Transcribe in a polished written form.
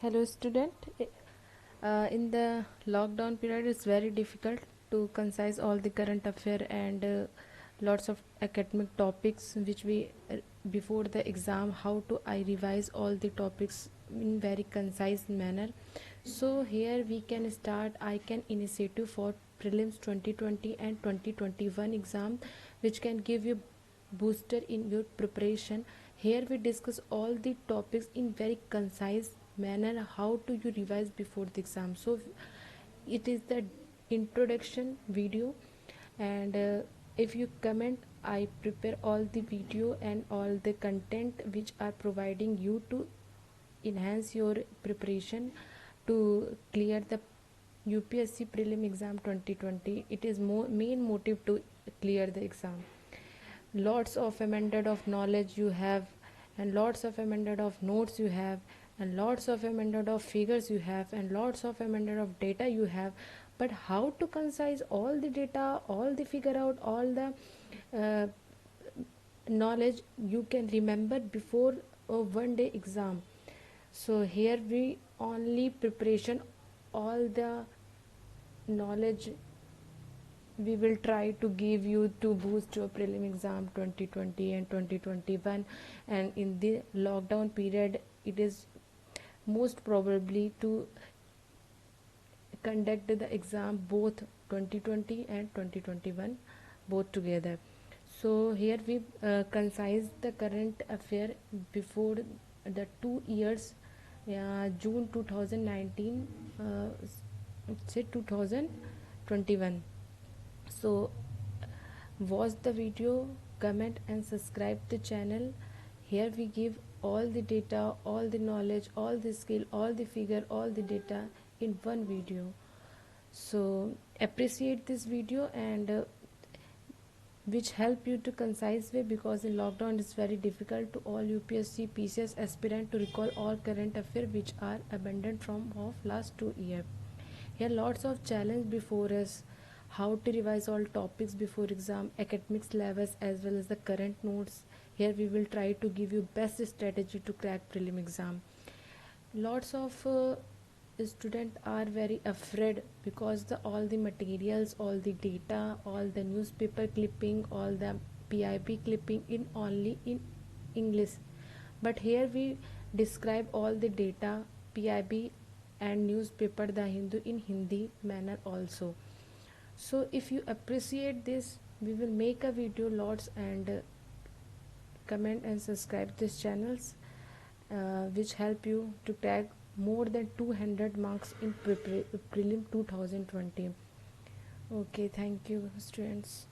Hello student. In the lockdown period it's very difficult to concise all the current affair and lots of academic topics which we before the exam how to I revise all the topics in very concise manner. So here we can start I can initiative for prelims 2020 and 2021 exam which can give you booster in your preparation. Here we discuss all the topics in very concise manner how to you revise before the exam. So it is the introduction video, and if you comment I prepare all the video and all the content which are providing you to enhance your preparation to clear the UPSC prelim exam 2020. It is main motive to clear the exam. Lots of amended of knowledge you have, and lots of amended of notes you have, and lots of amended of figures you have, and lots of amended of data you have. But how to concise all the data, all the figure out, all the uh, knowledge you can remember before a one day exam. So here we only preparation all the knowledge we will try to give you to boost your prelim exam 2020 and 2021. And in the lockdown period it is most probably to conduct the exam both 2020 and 2021 both together. So here we concise the current affair before the 2 years, June 2019, say 2021. So watch the video, comment and subscribe the channel. Here we give all the data, all the knowledge, all the skill, all the figure, all the data in one video. So appreciate this video, and which help you to concise way, because in lockdown it's very difficult to all UPSC PCS aspirant to recall all current affairs which are abandoned from of last 2 years. Here lots of challenge before us, how to revise all topics before exam, academic syllabus as well as the current notes. Here we will try to give you best strategy to crack prelim exam. Lots of students are very afraid because all the materials, all the data, all the newspaper clipping, all the PIB clipping in only in English. But here we describe all the data, PIB and newspaper The Hindu in Hindi manner also. So if you appreciate this, we will make a video lots, and comment and subscribe these channels which help you to tag more than 200 marks in prelim 2020. Okay, thank you students.